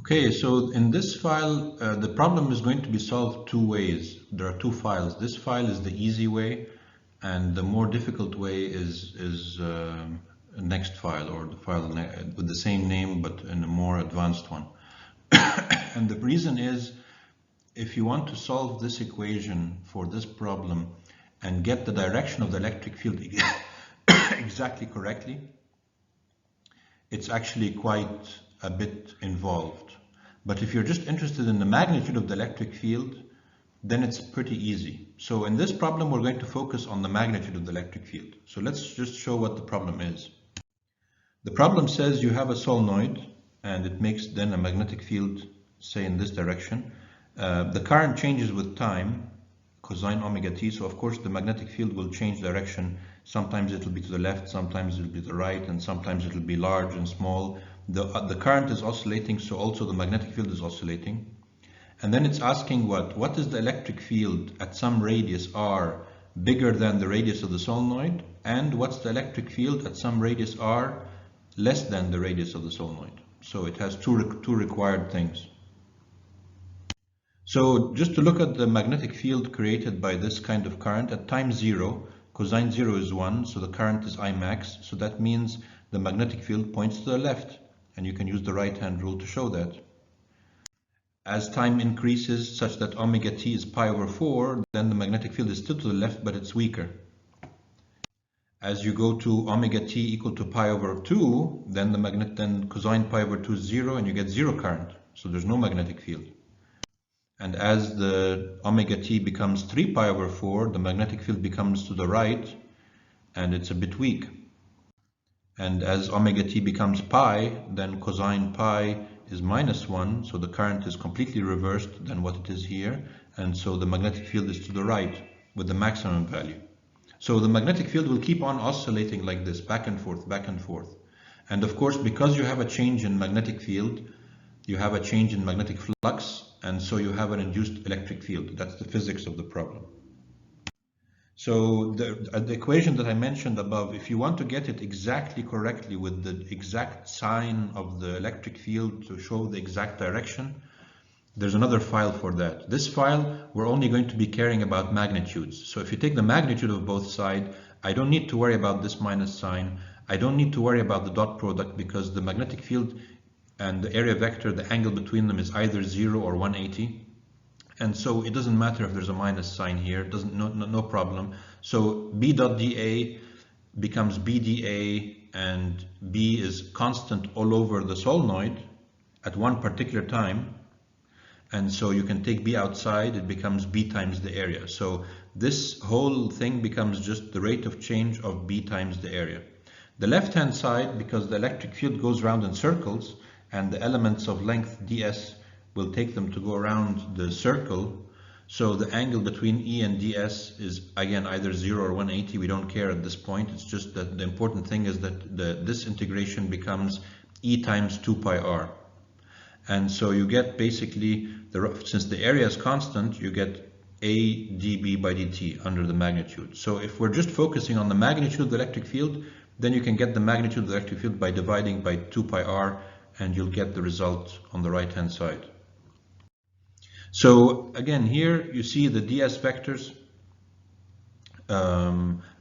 Okay, so in this file, the problem is going to be solved two ways. There are two files. This file is the easy way, and the more difficult way is next file, or the file with the same name but in a more advanced one. And the reason is, if you want to solve this equation for this problem and get the direction of the electric field exactly correctly, it's actually quite a bit involved. But if you're just interested in the magnitude of the electric field, then it's pretty easy. So in this problem, we're going to focus on the magnitude of the electric field. So let's just show what the problem is. The problem says you have a solenoid and it makes then a magnetic field, say in this direction. The current changes with time, cosine omega t, so of course the magnetic field will change direction. Sometimes it will be to the left, sometimes it will be to the right, and sometimes it will be large and small. The current is oscillating, so also the magnetic field is oscillating. And then it's asking what is the electric field at some radius r bigger than the radius of the solenoid, and what's the electric field at some radius r less than the radius of the solenoid. So it has two required things. So just to look at the magnetic field created by this kind of current at time 0, cosine 0 is 1, so the current is I max, so that means the magnetic field points to the left, and you can use the right-hand rule to show that. As time increases such that omega t is pi over 4, then the magnetic field is still to the left, but it's weaker. As you go to omega t equal to pi over 2, then cosine pi over 2 is 0, and you get 0 current, so there's no magnetic field. And as the omega t becomes 3 pi over 4, the magnetic field becomes to the right, and it's a bit weak. And as omega t becomes pi, then cosine pi is minus 1, so the current is completely reversed than what it is here, and so the magnetic field is to the right with the maximum value. So the magnetic field will keep on oscillating like this, back and forth, back and forth. And of course, because you have a change in magnetic field, you have a change in magnetic flux, and so you have an induced electric field. That's the physics of the problem. So the equation that I mentioned above, if you want to get it exactly correctly with the exact sign of the electric field to show the exact direction, there's another file for that. This file, we're only going to be caring about magnitudes. So if you take the magnitude of both sides, I don't need to worry about this minus sign. I don't need to worry about the dot product, because the magnetic field and the area vector, the angle between them is either 0 or 180. And so it doesn't matter if there's a minus sign here, no problem. So B dot dA becomes BdA, and B is constant all over the solenoid at one particular time. And so you can take B outside, it becomes B times the area. So this whole thing becomes just the rate of change of B times the area. The left-hand side, because the electric field goes around in circles, and the elements of length ds will take them to go around the circle. So the angle between E and ds is again either 0 or 180. We don't care at this point. It's just that the important thing is that this integration becomes E times 2 pi r. And so you get basically, since the area is constant, you get A dB by dt under the magnitude. So if we're just focusing on the magnitude of the electric field, then you can get the magnitude of the electric field by dividing by 2 pi r, and you'll get the result on the right-hand side. So again, here you see the ds vectors.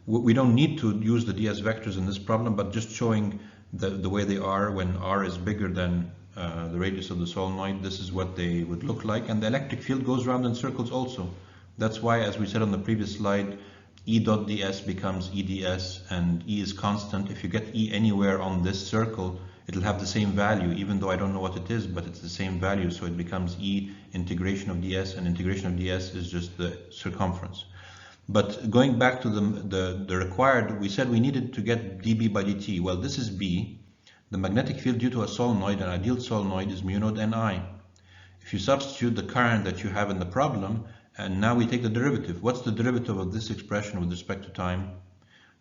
We don't need to use the ds vectors in this problem, but just showing the way they are when r is bigger than the radius of the solenoid, this is what they would look like. And the electric field goes around in circles also. That's why, as we said on the previous slide, E dot ds becomes EDS, and E is constant. If you get E anywhere on this circle, it'll have the same value, even though I don't know what it is, but it's the same value, so it becomes E integration of ds, and integration of ds is just the circumference. But going back to the required, we said we needed to get dB by dt. Well, this is B. The magnetic field due to a solenoid, an ideal solenoid, is mu naught Ni. If you substitute the current that you have in the problem, and now we take the derivative. What's the derivative of this expression with respect to time?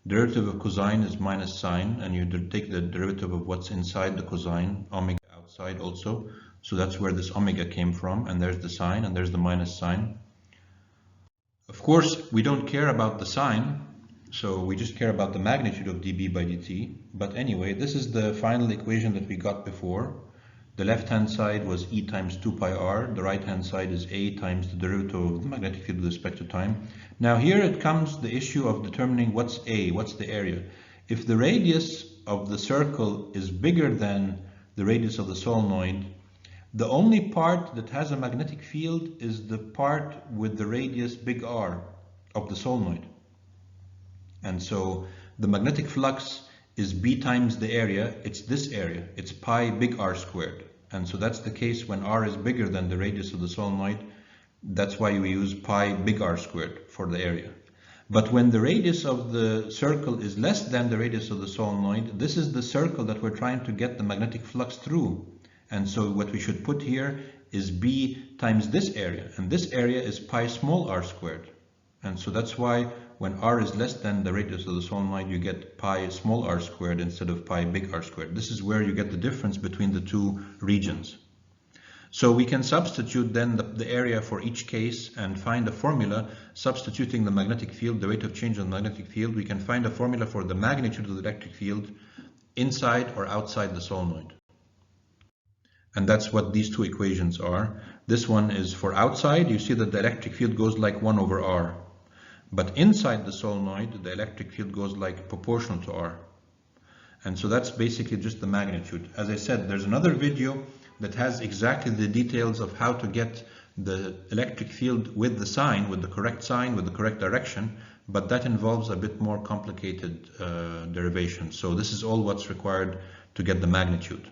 Derivative of cosine is minus sine, and you take the derivative of what's inside the cosine, omega outside also. So that's where this omega came from, and there's the sine, and there's the minus sign. Of course, we don't care about the sign, so we just care about the magnitude of dB by dt. But anyway, this is the final equation that we got before. The left-hand side was E times 2 pi r. The right-hand side is A times the derivative of the magnetic field with respect to time. Now here it comes the issue of determining what's A, what's the area. If the radius of the circle is bigger than the radius of the solenoid, the only part that has a magnetic field is the part with the radius big R of the solenoid. And so the magnetic flux is B times the area, it's this area, it's pi big R squared. And so that's the case when R is bigger than the radius of the solenoid. That's why we use pi big R squared for the area. But when the radius of the circle is less than the radius of the solenoid, this is the circle that we're trying to get the magnetic flux through. And so what we should put here is B times this area, and this area is pi small r squared. And so that's why when r is less than the radius of the solenoid, you get pi small r squared instead of pi big R squared. This is where you get the difference between the two regions. So we can substitute then the area for each case and find a formula substituting the magnetic field, the rate of change of the magnetic field. We can find a formula for the magnitude of the electric field inside or outside the solenoid. And that's what these two equations are. This one is for outside. You see that the electric field goes like 1 over r. But inside the solenoid, the electric field goes like proportional to r. And so that's basically just the magnitude. As I said, there's another video that has exactly the details of how to get the electric field with the sign, with the correct sign, with the correct direction, but that involves a bit more complicated derivation. So this is all what's required to get the magnitude.